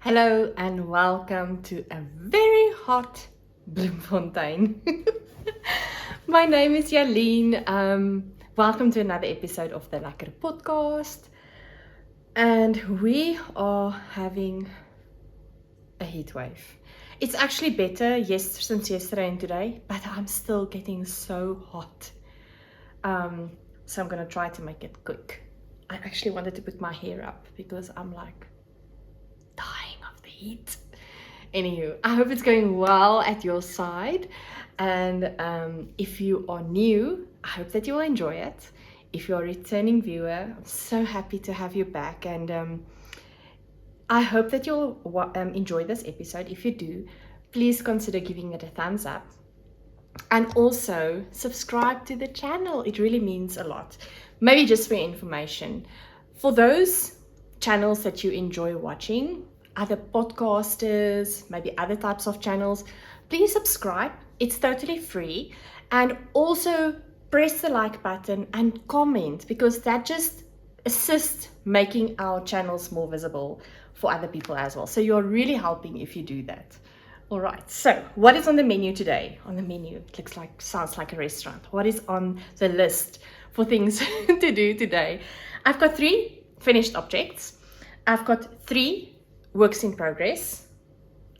Hello and welcome to a very hot Bloemfontein. My name is Jalene. Welcome to another episode of the Lekker podcast. And we are having a heat wave. It's actually better since yesterday and today, but I'm still getting so hot. So I'm gonna try to make it quick. I actually wanted to put my hair up because I'm like dying of the heat. Anywho, I hope it's going well at your side, and if you are new, I hope that you will enjoy it. If you're a returning viewer, I'm so happy to have you back, and I hope that you'll enjoy this episode. If you do, please consider giving it a thumbs up, and also subscribe to the channel. It really means a lot. Maybe just for your information, for those channels that you enjoy watching, other podcasters, maybe other types of channels, please subscribe. It's totally free. And also press the like button and comment, because that just assists making our channels more visible for other people as well. So you're really helping if you do that. All right, so what is on the menu today? On the menu, it sounds like a restaurant. What is on the list for things to do today? I've got 3 finished objects. I've got 3 works in progress.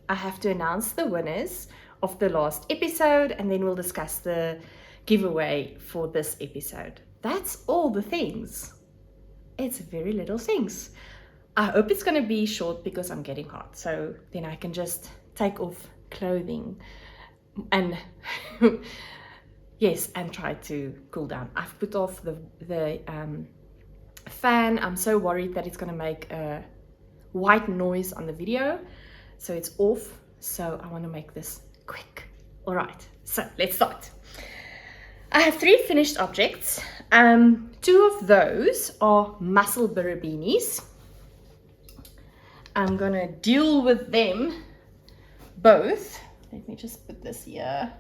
I have to announce the winners of the last episode, and then we'll discuss the giveaway for this episode. That's all the things. It's very little things. I hope it's going to be short because I'm getting hot, so then I can just take off clothing and yes, and try to cool down. I've put off the fan. I'm so worried that it's going to make a white noise on the video, so it's off. So I want to make this quick. All right, so let's start. I have 3 finished objects. 2 of those are muscle burra beanies. I'm gonna deal with them both. Let me just put this here.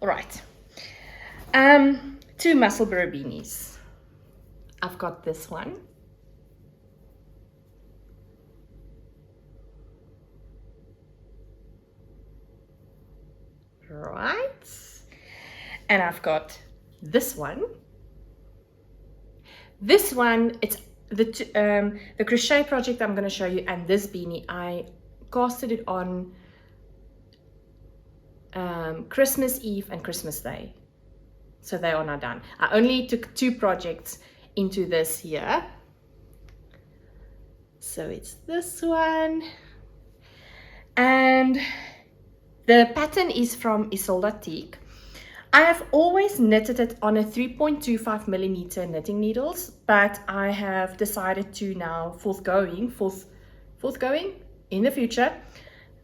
All right. 2 muscle burra beanies. I've got this one. Right. And I've got this one. This one, it's the crochet project I'm going to show you, and this beanie, I casted it on Christmas Eve and Christmas Day. So they are now done. I only took 2 projects into this here. So it's this one. And the pattern is from Jalene. I have always knitted it on a 3.25 millimeter knitting needles, but I have decided to now forthgoing in the future.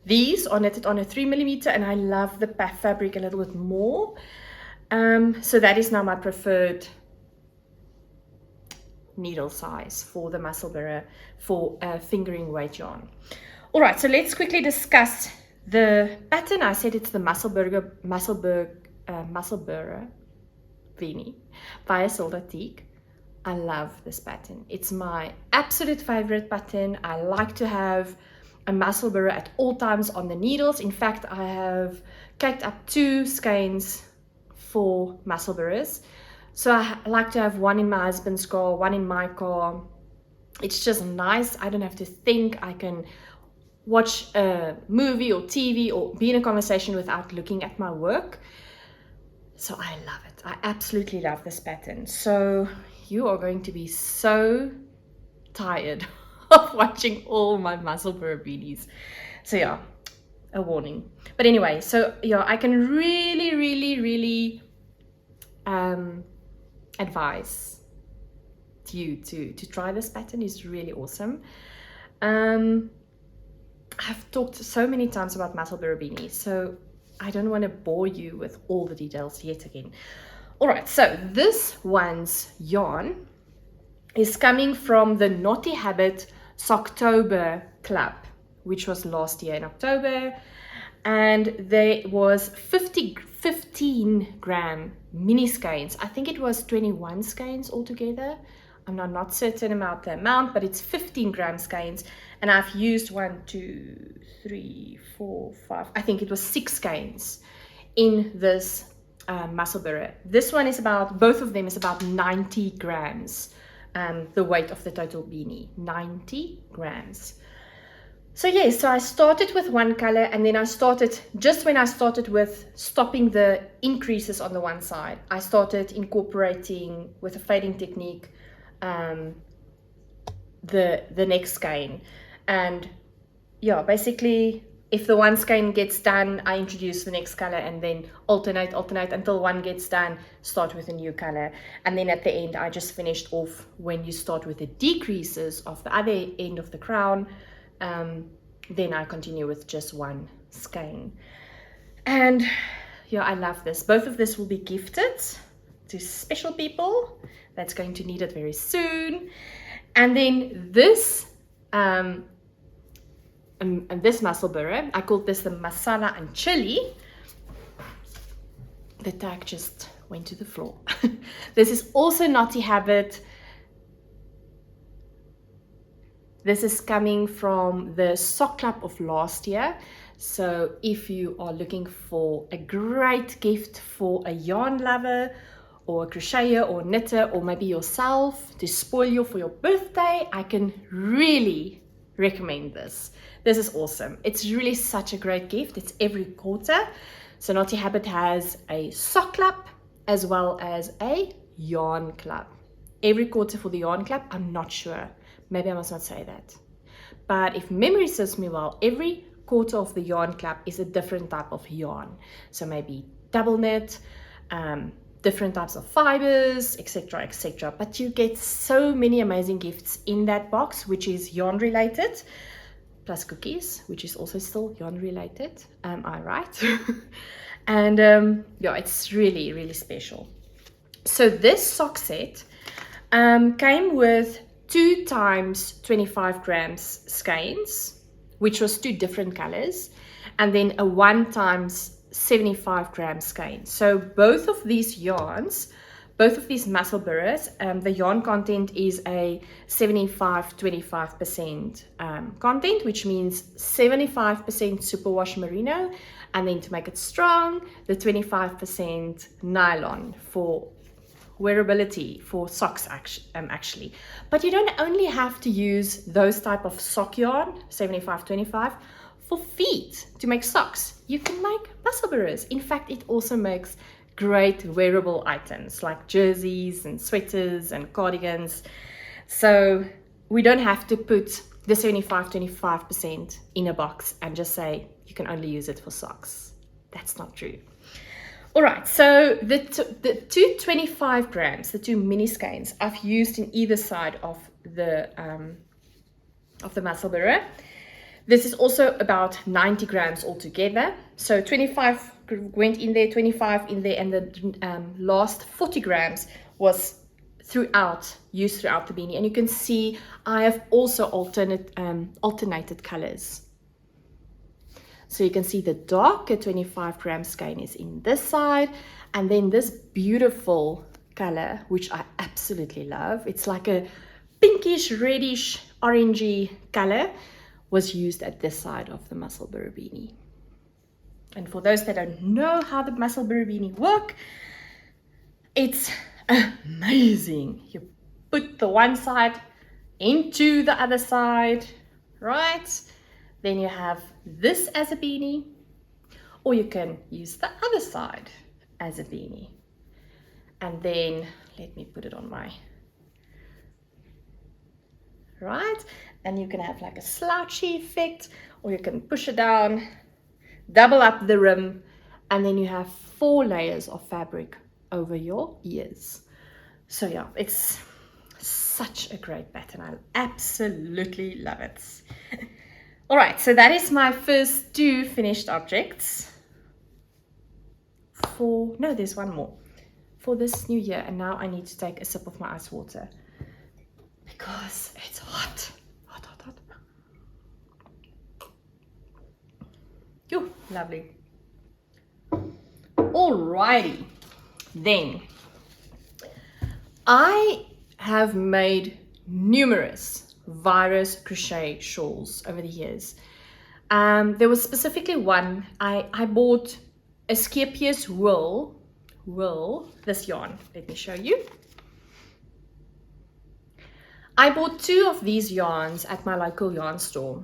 These are knitted on a 3 millimeter, and I love the fabric a little bit more. So that is now my preferred needle size for the muscle burra for fingering weight yarn. All right, so let's quickly discuss the pattern. I said it's the muscle burra beanie by Jalene. I love this pattern. It's my absolute favorite pattern. I like to have a muscle burra at all times on the needles. In fact, I have caked up 2 skeins for muscle burras. So I like to have one in my husband's car, one in my car. It's just nice. I don't have to think. I can watch a movie or TV or be in a conversation without looking at my work. So I love it. I absolutely love this pattern. So you are going to be so tired of watching all my muscle burra beanies. So yeah, a warning. But anyway, so yeah, I can really advise you to try this pattern. It's really awesome. I've talked so many times about muscle burra beanies, so I don't want to bore you with all the details yet again. All right, so this one's yarn is coming from the Naughty Habit Socktober Club, which was last year in October, and there was 15 gram mini skeins. I think it was 21 skeins altogether. I'm not certain about the amount, but it's 15 gram skeins, and I've used 1, 2, 3, 4, 5, I think it was 6 skeins in this muscle burr. This one is about, both of them is about 90 grams, the weight of the total beanie, 90 grams. So yes, so I started with one color, and then I started, just when I started with stopping the increases on the one side, I started incorporating with a fading technique the next skein. And yeah, basically if the one skein gets done, I introduce the next color, and then alternate until one gets done, start with a new color. And then at the end I just finished off when you start with the decreases of the other end of the crown. Then I continue with just one skein. And yeah, I love this. Both of this will be gifted to special people that's going to need it very soon. And then this and this muscle burr, I called this the masala and chili. The tag just went to the floor. This is also Naughty Habit. This is coming from the sock club of last year. So if you are looking for a great gift for a yarn lover or a crocheter or knitter, or maybe yourself to spoil you for your birthday, I can really recommend this. This is awesome. It's really such a great gift. It's every quarter. So Naughty Habit has a sock club as well as a yarn club. Every quarter for the yarn club, I'm not sure. Maybe I must not say that. But if memory serves me well, every quarter of the yarn club is a different type of yarn. So maybe double knit, different types of fibers, etc., etc. But you get so many amazing gifts in that box, which is yarn related, plus cookies, which is also still yarn related. Am I right? And yeah, it's really, really special. So this sock set came with 2 times 25 grams skeins, which was 2 different colors, and then a 1 times 75 gram skein. So both of these yarns, both of these muscle burrs, the yarn content is a 75-25% content, which means 75% superwash merino, and then to make it strong, the 25% nylon for wearability, for socks actually. But you don't only have to use those type of sock yarn, 75-25, for feet to make socks. You can make muscle burrs. In fact, it also makes great wearable items like jerseys and sweaters and cardigans. So we don't have to put the 75-25% in a box and just say you can only use it for socks. That's not true. All right, so the 225 grams, the 2 mini skeins, I've used in either side of the muscle burr. This is also about 90 grams altogether. So 25 went in there, 25 in there, and the last 40 grams was used throughout the beanie. And you can see I have also alternated colors. So you can see the darker 25 gram skein is in this side, and then this beautiful color, which I absolutely love, it's like a pinkish, reddish, orangey color, was used at this side of the muscle burr beanie. And for those that don't know how the muscle burr beanie work, it's amazing. You put the one side into the other side, right? Then you have this as a beanie, or you can use the other side as a beanie. And then let me put it on my right, and you can have like a slouchy effect, or you can push it down, double up the rim, and then you have 4 layers of fabric over your ears. So yeah, it's such a great pattern. I absolutely love it. All right, so that is my first 2 finished objects no, there's one more for this new year. And now I need to take a sip of my ice water because it's hot. Yo, lovely. Alrighty, then I have made numerous virus crochet shawls over the years. There was specifically one, I bought a Skepius wool, this yarn, let me show you. I bought 2 of these yarns at my local yarn store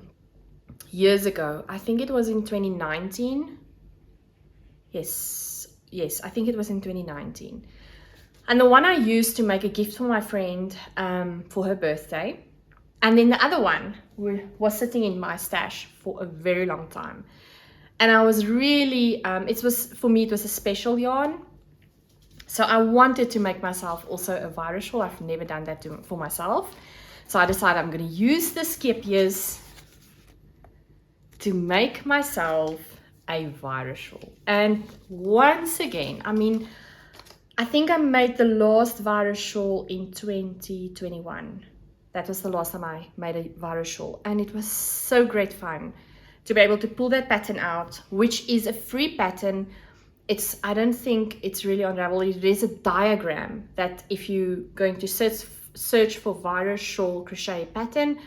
years ago. I think it was in 2019. Yes, I think it was in 2019. And the one I used to make a gift for my friend for her birthday. And then the other one was sitting in my stash for a very long time. And I was really, for me, it was a special yarn. So I wanted to make myself also a virus shawl. I've never done that for myself. So I decided I'm going to use the Skepius to make myself a virus shawl. And once again, I mean, I think I made the last virus shawl in 2021. That was the last time I made a virus shawl. And it was so great fun to be able to pull that pattern out, which is a free pattern. I don't think it's really on Ravelry. There is a diagram that if you're going to search for virus shawl crochet pattern,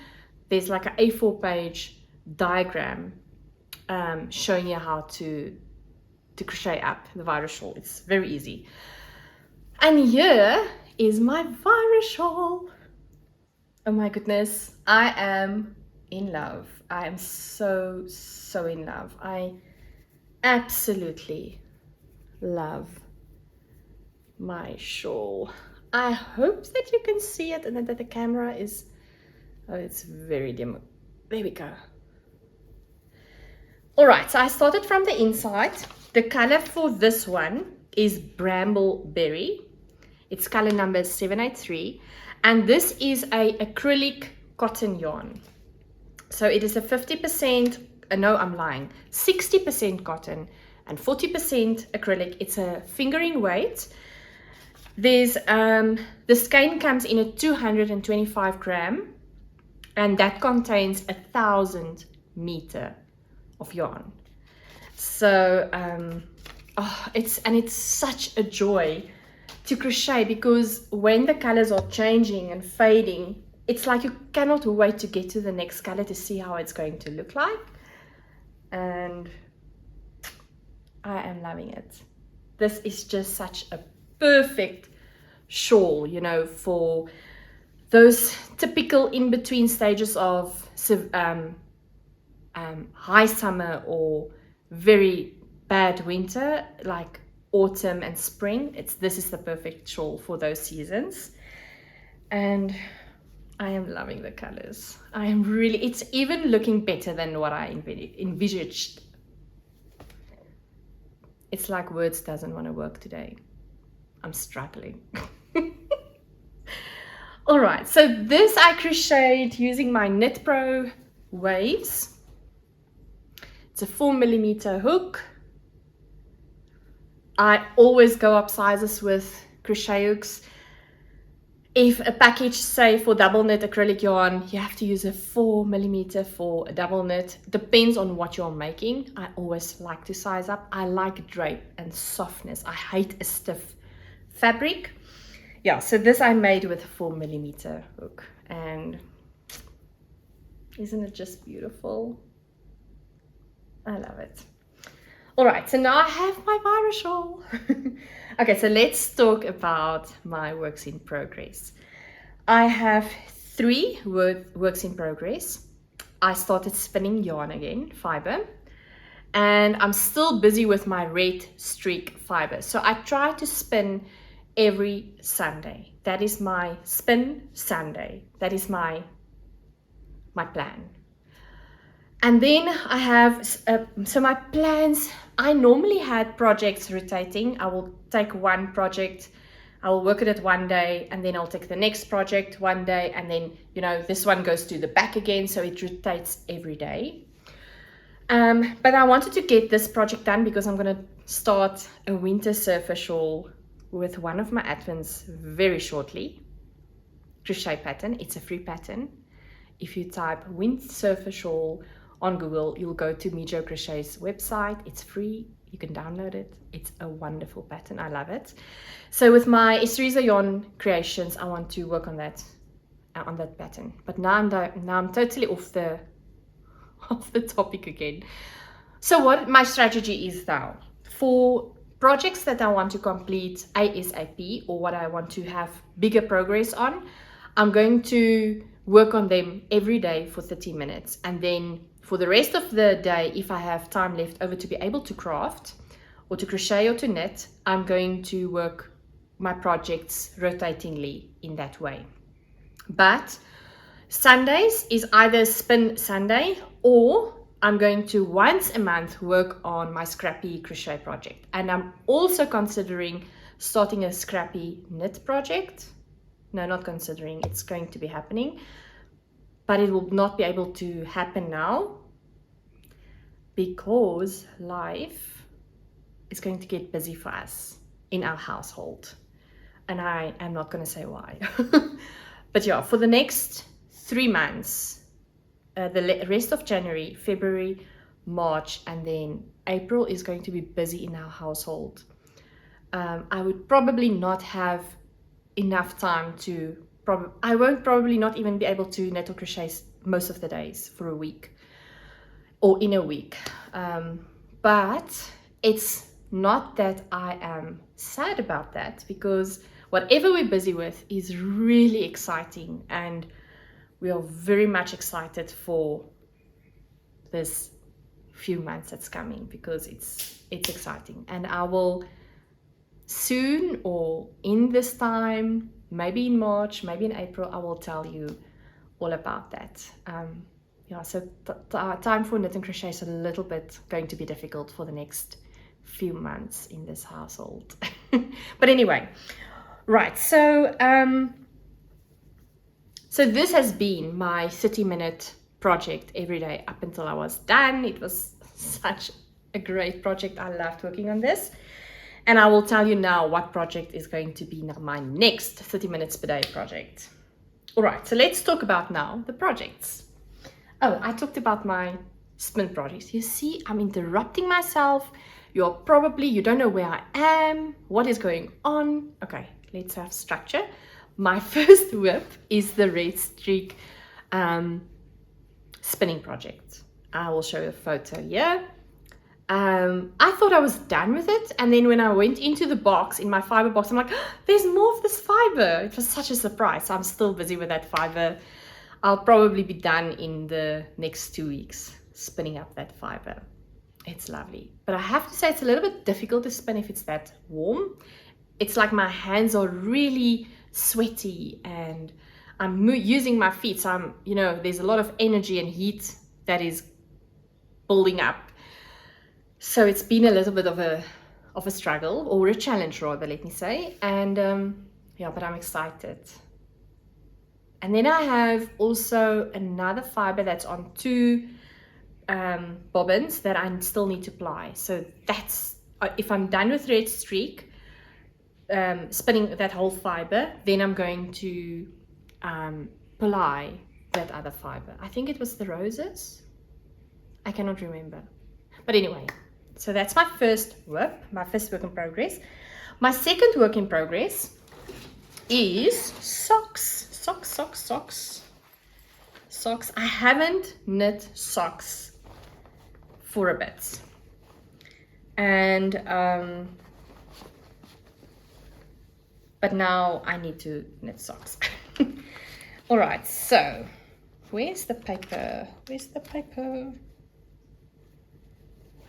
there's like an A4 page diagram showing you how to crochet up the virus shawl. It's very easy. And here is my virus shawl. Oh my goodness, I am in love. I am so in love. I absolutely love my shawl. I hope that you can see it and that the camera is, oh, it's very dim. There we go. All right, so I started from the inside. The color for this one is Brambleberry. It's color number 783. And this is a acrylic cotton yarn. So it is a 50%, no, I'm lying, 60% cotton and 40% acrylic. It's a fingering weight. There's the skein comes in a 225 gram, and that contains 1,000 meter of yarn. So it's such a joy to crochet, because when the colors are changing and fading, it's like you cannot wait to get to the next color to see how it's going to look like. And I am loving it. This is just such a perfect shawl, you know, for those typical in-between stages of high summer or very bad winter, like autumn and spring. This is the perfect shawl for those seasons. And I am loving the colors. It's even looking better than what I envisaged. It's like words doesn't want to work today. I'm struggling. All right, so this I crocheted using my Knit Pro Waves. It's a 4mm hook. I always go up sizes with crochet hooks. If a package, say for double knit acrylic yarn, you have to use a 4mm for a double knit. Depends on what you're making. I always like to size up. I like drape and softness. I hate a stiff fabric. Yeah, so this I made with a 4mm hook. And isn't it just beautiful? I love it. All right, so now I have my virus shawl. Okay, so let's talk about my works in progress. I have 3 works in progress. I started spinning yarn again, fiber, and I'm still busy with my red streak fiber. So I try to spin every Sunday. That is my spin Sunday. That is my plan. And then I have, so my plans, I normally had projects rotating. I will take one project, I will work at it one day, and then I'll take the next project one day, and then, you know, this one goes to the back again, so it rotates every day. But I wanted to get this project done because I'm going to start a winter surfer shawl with one of my advents very shortly. Crochet pattern, it's a free pattern. If you type winter surfer shawl on Google, you'll go to Mijo Crochet's website. It's free. You can download it. It's a wonderful pattern. I love it. So with my Estereza yarn creations, I want to work on that pattern. But now I'm totally off the topic again. So what my strategy is now for projects that I want to complete ASAP, or what I want to have bigger progress on, I'm going to work on them every day for 30 minutes. And then for the rest of the day, if I have time left over to be able to craft or to crochet or to knit, I'm going to work my projects rotatingly in that way. But Sundays is either Spin Sunday, or I'm going to once a month work on my scrappy crochet project. And I'm also considering starting a scrappy knit project. No, not considering, it's going to be happening, but it will not be able to happen now because life is going to get busy for us in our household. And I am not going to say why. But yeah, for the next 3 months, the rest of January, February, March, and then April is going to be busy in our household. I would probably not have enough time to I won't probably not even be able to knit or crochet most of the days for a week or in a week. But it's not that I am sad about that, because whatever we're busy with is really exciting, and we are very much excited for this few months that's coming, because it's exciting. And I will soon, or in this time, maybe in March, maybe in April, I will tell you all about that. Yeah, so time for knit and crochet is a little bit going to be difficult for the next few months in this household. But anyway, right, so this has been my 30-minute project every day up until I was done. It was such a great project. I loved working on this. And I will tell you now what project is going to be my next 30 minutes per day project. All right, so let's talk about now the projects. Oh, I talked about my spin projects. You see, I'm interrupting myself. You don't know where I am, what is going on. Okay, let's have structure. My first whip is the red streak spinning project. I will show you a photo here. I thought I was done with it, and then when I went into the box, in my fiber box, I'm like, oh, there's more of this fiber. It was such a surprise. I'm still busy with that fiber. I'll probably be done in the next 2 weeks spinning up that fiber. It's lovely, but I have to say it's a little bit difficult to spin if it's that warm. It's like my hands are really sweaty, and I'm using my feet, so there's a lot of energy and heat that is building up. So it's been a little bit of a struggle, or a challenge rather, let me say. And yeah, but I'm excited. And then I have also another fiber that's on 2 bobbins that I still need to ply. So that's, if I'm done with red streak, spinning that whole fiber, then I'm going to ply that other fiber. I think it was the roses. I cannot remember. But anyway, so that's my first whip, my first work in progress. My second work in progress is socks. Socks. I haven't knit socks for a bit. And but now I need to knit socks. All right, so where's the paper?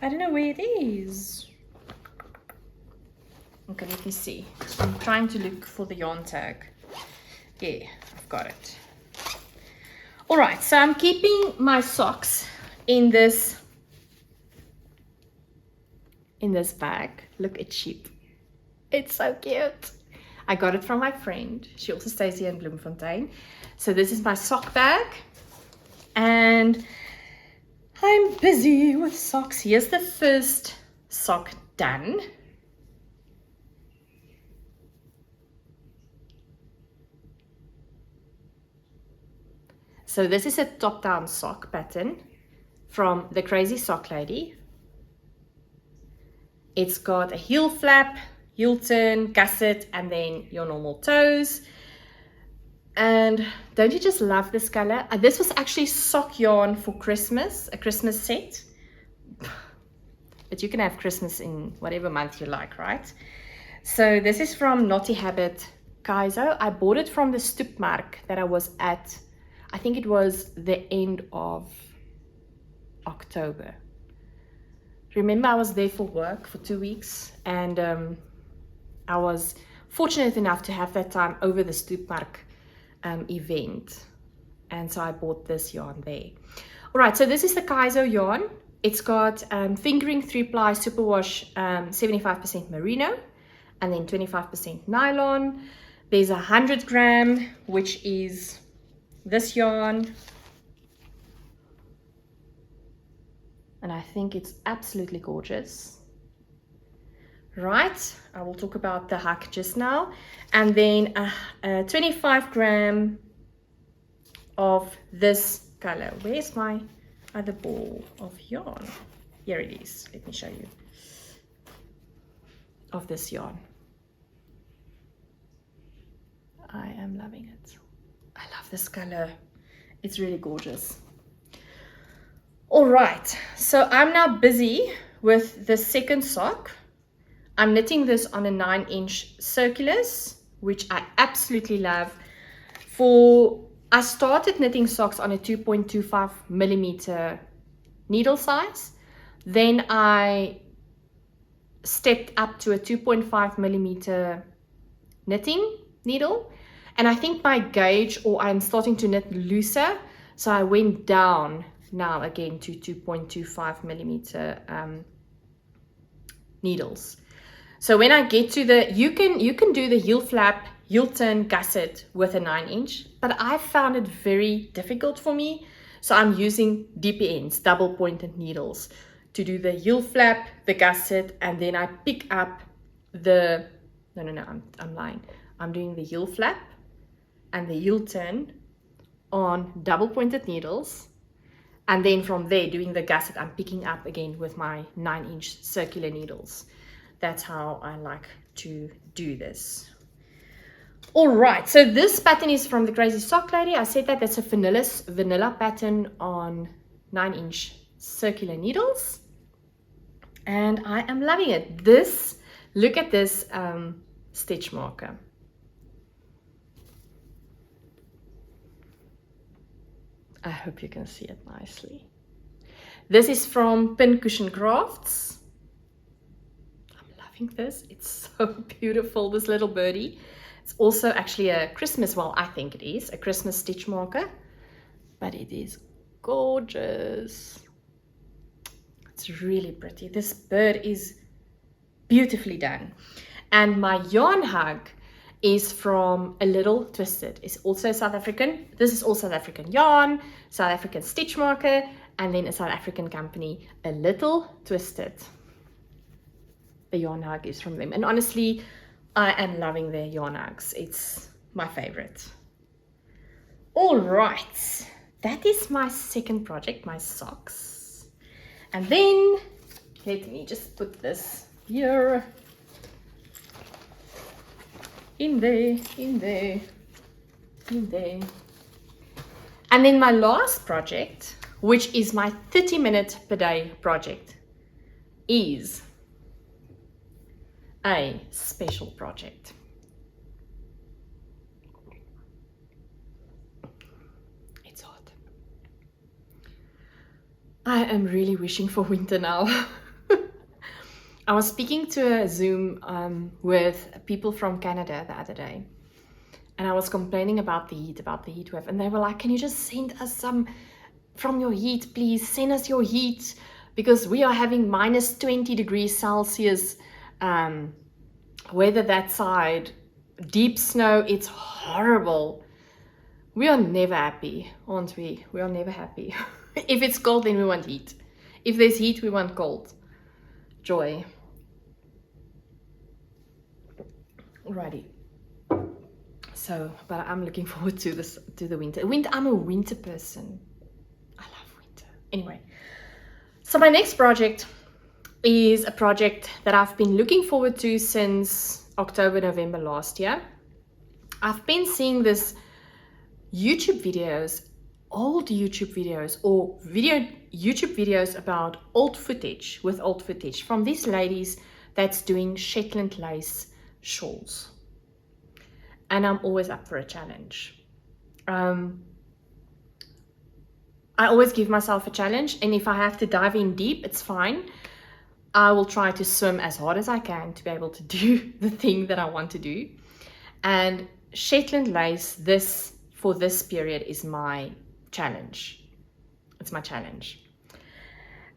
I don't know where it is. Okay, let me see. I'm trying to look for the yarn tag. Yeah, I've got it. All right, so I'm keeping my socks in this bag. Look, it's cheap. It's so cute. I got it from my friend. She also stays here in Bloemfontein. So this is my sock bag. And I'm busy with socks. Here's the first sock done. So this is a top-down sock pattern from the Crazy Sock Lady. It's got a heel flap, heel turn, gusset, and then your normal toes. And don't you just love this color? This was actually sock yarn for Christmas, a Christmas set. But you can have Christmas in whatever month you like, right? So this is from Naughty Habit Kaizo. I bought it from the Stoepmark that I was at. I think it was the end of October. Remember, I was there for work for 2 weeks, and I was fortunate enough to have that time over the Stoepmark event, and so I bought this yarn there. All right, so this is the Kaizo yarn. It's got fingering 3-ply superwash 75% merino, and then 25% nylon. There's 100 gram, which is this yarn, and I think it's absolutely gorgeous. Right, I will talk about the hack just now. And then 25 gram of this color. Where's my other ball of yarn? Here it is. Let me show you. Of this yarn. I am loving it. I love this color. It's really gorgeous. All right, so I'm now busy with the second sock. I'm knitting this on a 9-inch circulars, which I absolutely love. I started knitting socks on a 2.25 millimeter needle size. Then I stepped up to a 2.5 millimeter knitting needle. And I think my gauge, or I'm starting to knit looser. So I went down now again to 2.25 millimeter needles. So when I get to the, you can do the heel flap, heel turn, gusset with a 9-inch, but I found it very difficult for me. So I'm using DPNs, double pointed needles, to do the heel flap, the gusset, and then I pick up the, I'm lying. I'm doing the heel flap and the heel turn on double pointed needles. And then from there, doing the gusset, I'm picking up again with my 9-inch circular needles. That's how I like to do this. All right, so this pattern is from the Crazy Sock Lady. I said that that's a vanilla pattern on 9-inch circular needles. And I am loving it. Look at this stitch marker. I hope you can see it nicely. This is from Pincushion Crafts. This, it's so beautiful, this little birdie. It's also actually a Christmas, well, I think it is a Christmas stitch marker, but it is gorgeous. It's really pretty. This bird is beautifully done. And my yarn hug is from A Little Twisted. It's also South African. This is all South African yarn, South African stitch marker, and then a South African company, A Little Twisted. The yarn hug is from them, and honestly I am loving their yarn hugs. It's my favorite. All right, that is my second project, my socks. And then let me just put this here, in there. And then my last project, which is my 30-minute per day project, is a special project. It's hot. I am really wishing for winter now. I was speaking to a Zoom with people from Canada the other day, and I was complaining about the heat wave, and they were like, can you just send us some from your heat, please? Send us your heat, because we are having minus 20 degrees Celsius weather that side, deep snow. It's horrible. We are never happy, aren't we? We are never happy. If it's cold, then we want heat. If there's heat, we want cold. Joy. Alrighty. So, but I'm looking forward to the winter. I'm a winter person. I love winter. Anyway, so my next project is a project that I've been looking forward to since October, November last year. I've been seeing this YouTube videos, old YouTube videos, or YouTube videos about old footage from these ladies that's doing Shetland lace shawls. And I'm always up for a challenge. I always give myself a challenge, and if I have to dive in deep, it's fine. I will try to swim as hard as I can to be able to do the thing that I want to do. And Shetland lace, for this period, is my challenge. It's my challenge.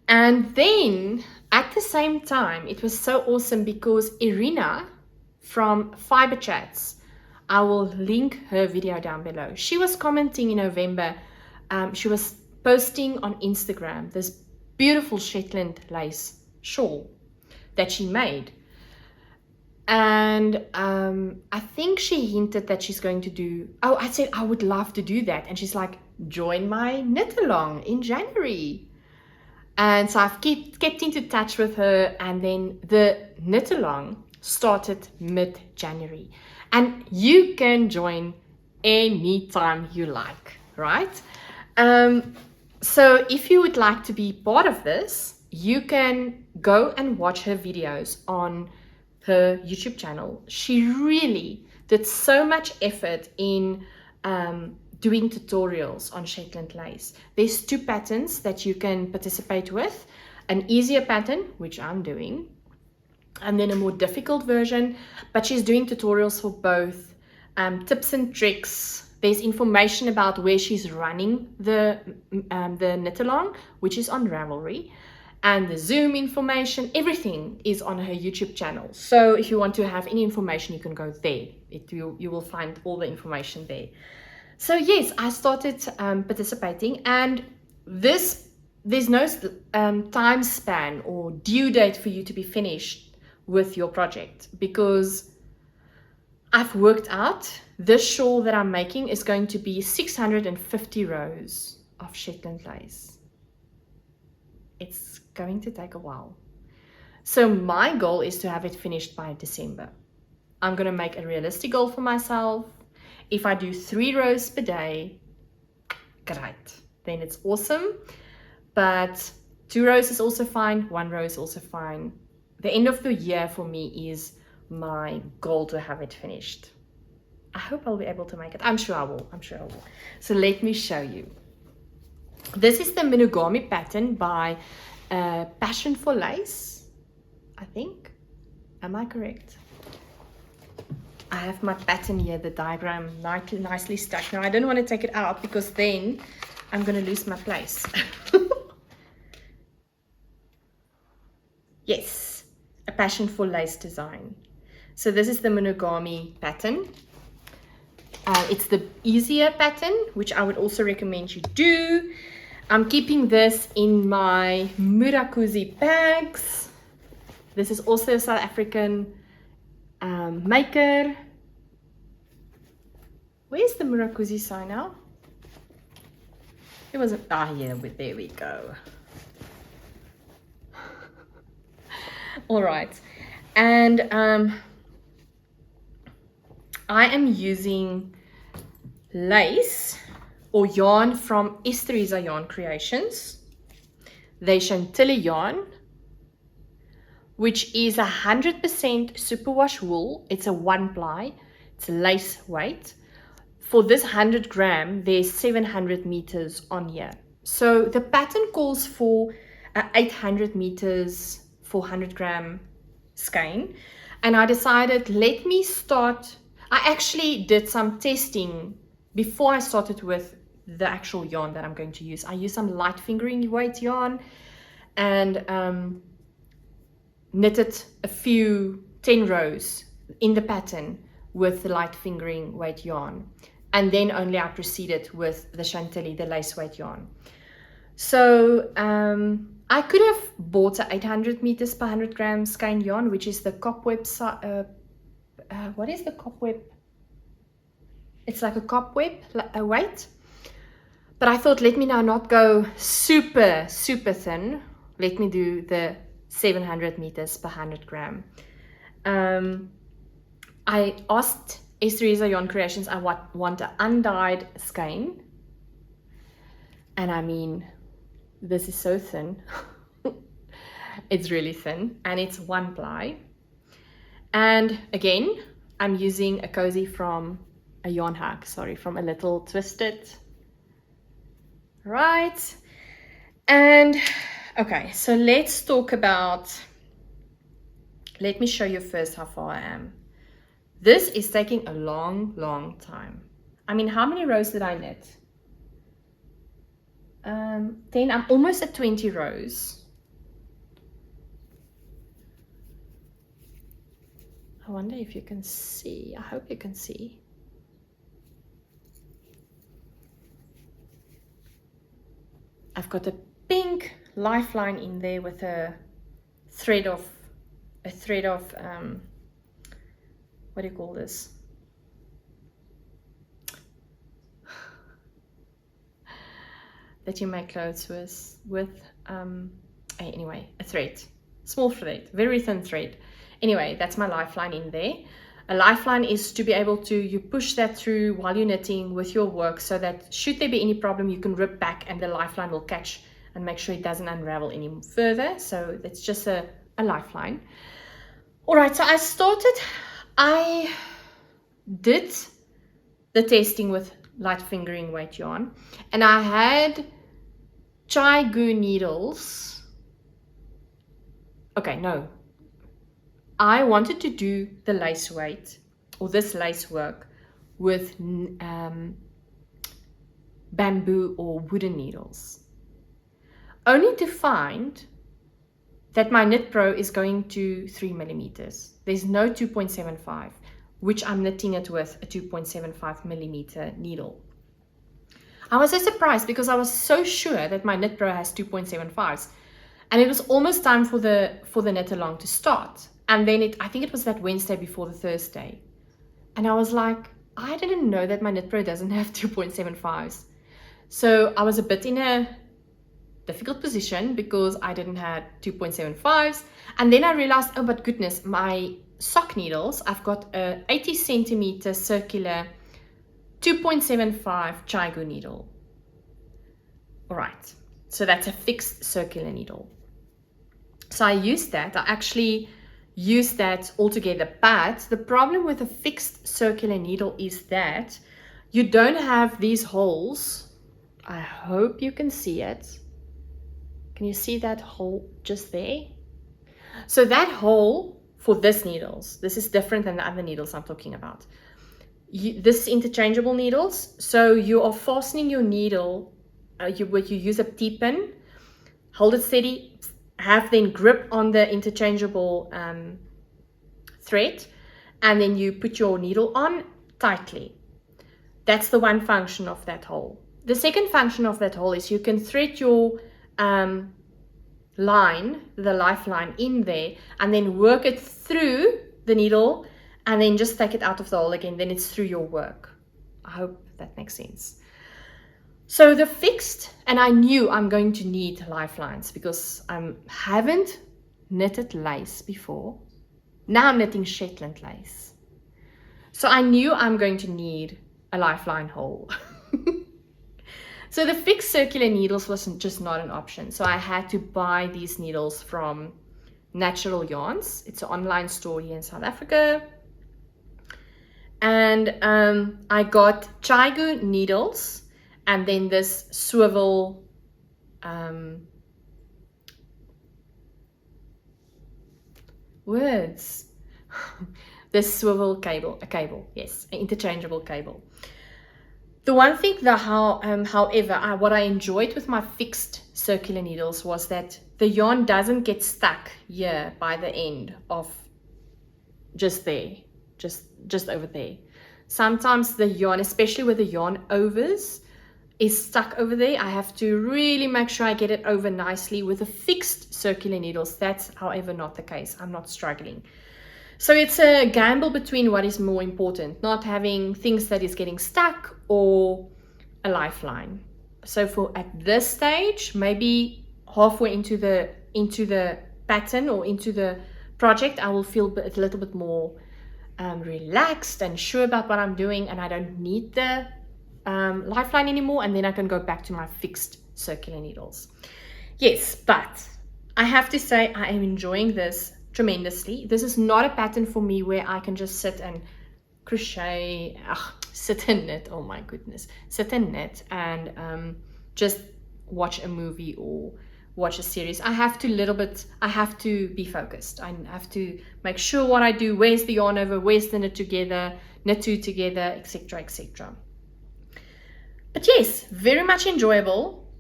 And then at the same time, it was so awesome because Irina from Fiber Chats, I will link her video down below. She was commenting in November. She was posting on Instagram this beautiful Shetland lace shawl that she made. And I think she hinted that she's going to do, I said I would love to do that. And she's like, join my knit along in January. And so I've kept into touch with her, and then the knit along started mid-January. And you can join anytime you like, right? So if you would like to be part of this, you can go and watch her videos on her YouTube channel. She really did so much effort in doing tutorials on Shetland lace. There's 2 patterns that you can participate with. An easier pattern, which I'm doing, and then a more difficult version, but she's doing tutorials for both. Tips and tricks. There's information about where she's running the knit along, which is on Ravelry, and the Zoom information. Everything is on her YouTube channel. So if you want to have any information, you can go there. You will find all the information there. So yes, I started participating, and there's no time span or due date for you to be finished with your project, because I've worked out this shawl that I'm making is going to be 650 rows of Shetland lace. It's going to take a while. So my goal is to have it finished by December. I'm going to make a realistic goal for myself. If I do 3 rows per day, great, then it's awesome. But 2 rows is also fine, 1 row is also fine. The end of the year for me is my goal to have it finished. I hope I'll be able to make it. I'm sure I will. So let me show you. This is the Monogamy pattern by Passion for Lace, I think. Am I correct? I have my pattern here, the diagram nicely stuck. Now I don't want to take it out because then I'm going to lose my place. Yes, a Passion for Lace design. So this is the Monogamy pattern. It's the easier pattern, which I would also recommend you do. I'm keeping this in my Murakuzi bags. This is also a South African maker. Where's the Murakuzi sign now? It wasn't, yeah, there we go. All right, and I am using lace or yarn from Estereza Yarn Creations. They Chantilly yarn, which is 100% superwash wool. It's a 1-ply. It's lace weight. For this 100 gram, there's 700 meters on here. So the pattern calls for 800 meters, 400 gram skein. And I decided, let me start. I actually did some testing before I started with the actual yarn that I'm going to use. I used some light fingering weight yarn and knitted a few 10 rows in the pattern with the light fingering weight yarn. And then only I proceeded with the Chantilly, the lace weight yarn. So I could have bought a 800 meters per 100 gram skein yarn, which is the cobweb. What is the cobweb? It's like a cobweb weight. But I thought, let me now not go super thin. Let me do the 700 meters per 100 gram. I asked Teresa Yarn Creations, I want an undyed skein. And I mean, this is so thin. It's really thin, and it's 1 ply. And again, I'm using a cozy from a yarn hack, from a little twisted. Right. And okay, so let's talk about, let me show you first how far I am. This is taking a long time. I mean, how many rows did I knit? 10. I'm almost at 20 rows. I wonder if you can see. I hope you can see. I've got a pink lifeline in there with a thread of what do you call this? That you make clothes with anyway, a thread, small thread, very thin thread. Anyway, that's my lifeline in there. A lifeline is to be able to, you push that through while you're knitting with your work, so that should there be any problem, you can rip back and the lifeline will catch and make sure it doesn't unravel any further. So it's just a lifeline. All right, so I did the testing with light fingering weight yarn, and I had Chai-Gu needles. Okay, no. I wanted to do the lace weight, or this lace work, with bamboo or wooden needles. Only to find that my Knit Pro is going to 3 millimeters. There's no 2.75, which I'm knitting it with a 2.75 millimeter needle. I was so surprised because I was so sure that my Knit Pro has 2.75s, and it was almost time for the knit along to start. And then I think it was that Wednesday before the Thursday. And I was like, I didn't know that my Knit Pro doesn't have 2.75s. So I was a bit in a difficult position because I didn't have 2.75s. And then I realized, oh, but goodness, my sock needles, I've got a 80 centimeter circular 2.75 Chai-Gu needle. All right, so that's a fixed circular needle. So I used that. I actually use that altogether, but the problem with a fixed circular needle is that you don't have these holes. I hope you can see it. Can you see that hole just there? So that hole for this needles, this is different than the other needles I'm talking about. This is interchangeable needles, so you are fastening your needle, you use a T-pin, hold it steady, have then grip on the interchangeable thread, and then you put your needle on tightly. That's the one function of that hole. The second function of that hole is you can thread your line, the lifeline, in there, and then work it through the needle, and then just take it out of the hole again. Then it's through your work. I hope that makes sense. So the fixed, and I knew I'm going to need lifelines because I haven't knitted lace before. Now I'm knitting Shetland lace. So I knew I'm going to need a lifeline hole. So the fixed circular needles was just not an option. So I had to buy these needles from Natural Yarns. It's an online store here in South Africa. And I got Chai-Gu needles, and then this swivel this swivel cable, yes, an interchangeable cable. The one thing that however, what I enjoyed with my fixed circular needles was that the yarn doesn't get stuck here by the end of just there, just over there. Sometimes the yarn, especially with the yarn overs, is stuck over there. I have to really make sure I get it over nicely. With the fixed circular needles, that's however not the case. I'm not struggling. So it's a gamble between what is more important, not having things that is getting stuck or a lifeline. So at this stage, maybe halfway into the pattern or into the project, I will feel a little bit more relaxed and sure about what I'm doing, and I don't need the lifeline anymore, and then I can go back to my fixed circular needles. Yes, but I have to say I am enjoying this tremendously. This is not a pattern for me where I can just sit and crochet, sit and knit, oh my goodness, sit and knit and just watch a movie or watch a series. I have to be focused. I have to make sure what I do, where's the yarn over, where's the knit two together, etc, etc. But yes, very much enjoyable,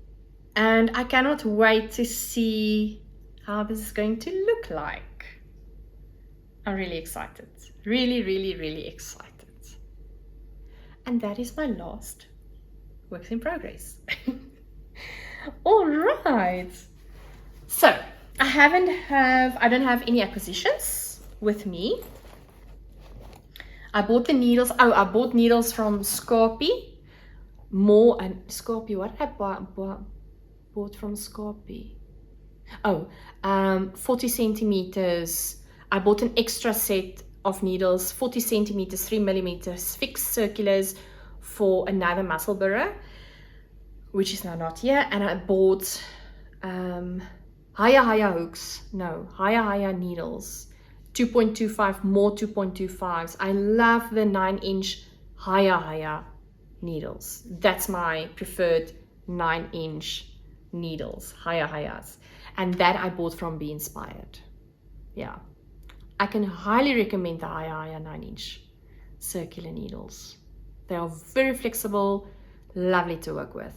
and I cannot wait to see how this is going to look like. I'm really excited, really excited. And that is my last work in progress. All right, so I don't have any acquisitions with me. I bought the needles. I bought needles from Scarpy. What did I bought from Scarpy? 40 centimeters. I bought an extra set of needles, 40 centimeters, 3 millimeters, fixed circulars for another muscle burrow, which is now not here. And I bought higher hooks, higher needles, 2.25, more 2.25s. I love the 9-inch higher needles. That's my preferred 9-inch needles, highers. And that I bought from Be Inspired. Yeah, I can highly recommend the higher 9-inch circular needles. They are very flexible, lovely to work with.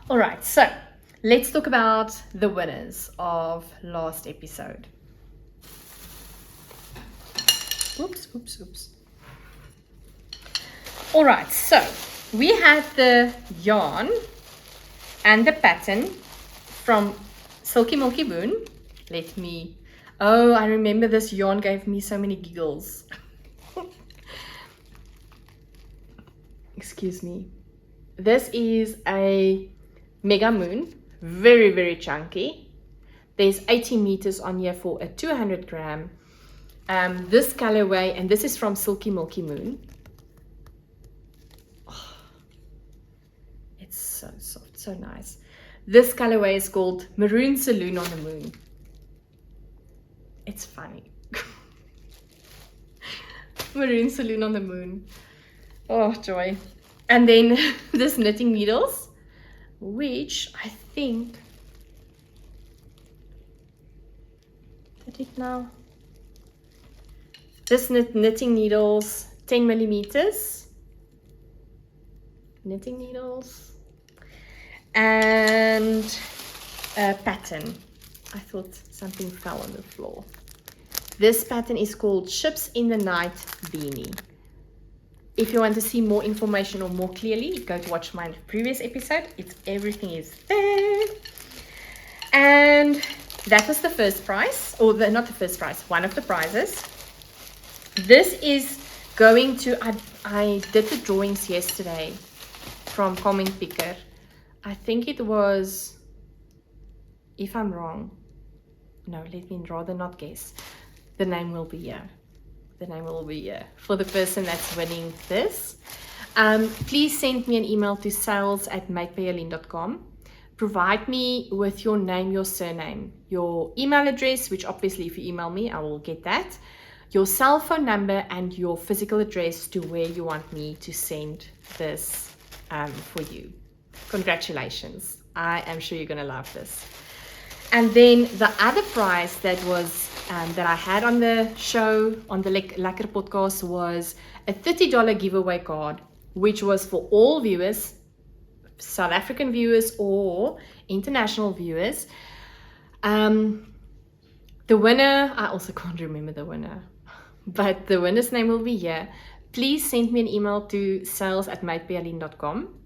All right, so let's talk about the winners of last episode. Oops. All right, so we had the yarn and the pattern from Silky Milky Boon. I remember this yarn gave me so many giggles. Excuse me. This is a Mega Moon, very chunky. There's 80 meters on here for a 200 gram. This colorway, and this is from Silky Milky Moon. Oh, it's so soft, so nice. This colorway is called Maroon Saloon on the Moon. It's funny. Maroon Saloon on the Moon. Oh, joy. And then this knitting needles, which I think, did it now? This knitting needles, 10 millimeters. Knitting needles. And a pattern. I thought something fell on the floor. This pattern is called Ships in the Night Beanie. If you want to see more information or more clearly, go to watch my previous episode. Everything is there. And that was the first prize, or not the first prize, one of the prizes. This is going to, I did the drawings yesterday from Comment Picker. I think it was, if I'm wrong, no, let me rather not guess. The name will be here. The name will be here for the person that's winning this. Please send me an email to sales@madebyjalene.com. Provide me with your name, your surname, your email address, which obviously if you email me, I will get that, your cell phone number, and your physical address to where you want me to send this for you. Congratulations. I am sure you're going to love this. And then the other prize that was that I had on the show, on the Lekker podcast, was a $30 giveaway card, which was for all viewers, South African viewers or international viewers. The winner, I also can't remember the winner, but the winner's name will be here. Please send me an email to sales@madebyjalene.com.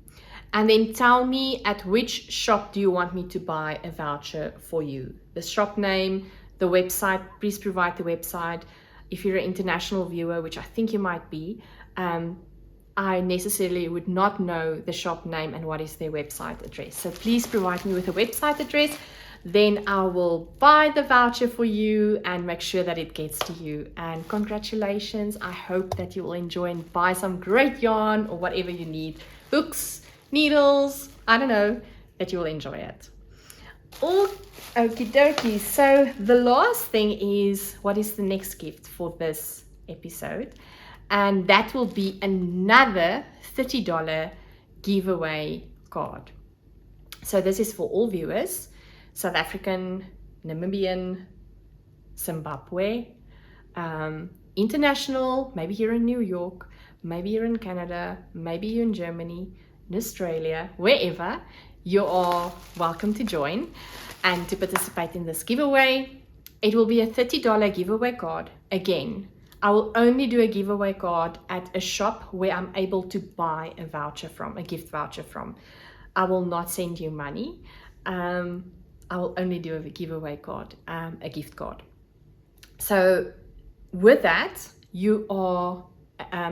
And then tell me at which shop do you want me to buy a voucher for you. The shop name, the website, please provide the website. If you're an international viewer, which I think you might be, I necessarily would not know the shop name and what is their website address. So please provide me with a website address. then I will buy the voucher for you and make sure that it gets to you. And congratulations. I hope that you will enjoy and buy some great yarn or whatever you need. Hooks, needles, I don't know, that you will enjoy it. Oh, okie dokie. So the last thing is, what is the next gift for this episode? And that will be another $30 giveaway card. So this is for all viewers, South African, Namibian, Zimbabwe, international, maybe you're in New York, maybe you're in Canada, maybe you're in Germany, in Australia, wherever. You are welcome to join and to participate in this giveaway. It will be a $30 giveaway card. Again, I will only do a giveaway card at a shop where I'm able to buy a voucher from, a gift voucher from. I will not send you money. I will only do a giveaway card, a gift card. So with that, you are,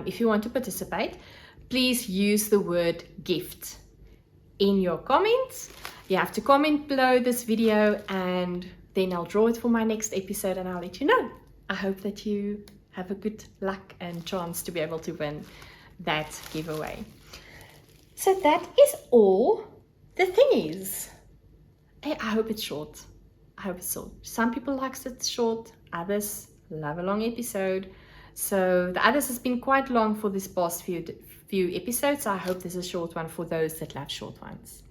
if you want to participate, please use the word gift in your comments. You have to comment below this video and then I'll draw it for my next episode and I'll let you know. I hope that you have a good luck and chance to be able to win that giveaway. So that is all the thing is. I hope it's short. I hope it's short. Some people like it short, others love a long episode. So the others has been quite long for this past few episodes. So I hope this is a short one for those that love short ones.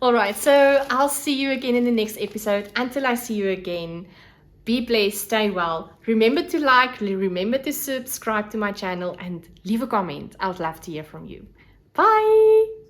All right, so I'll see you again in the next episode. Until I see you again, be blessed, stay well. Remember to like, remember to subscribe to my channel and leave a comment. I would love to hear from you. Bye.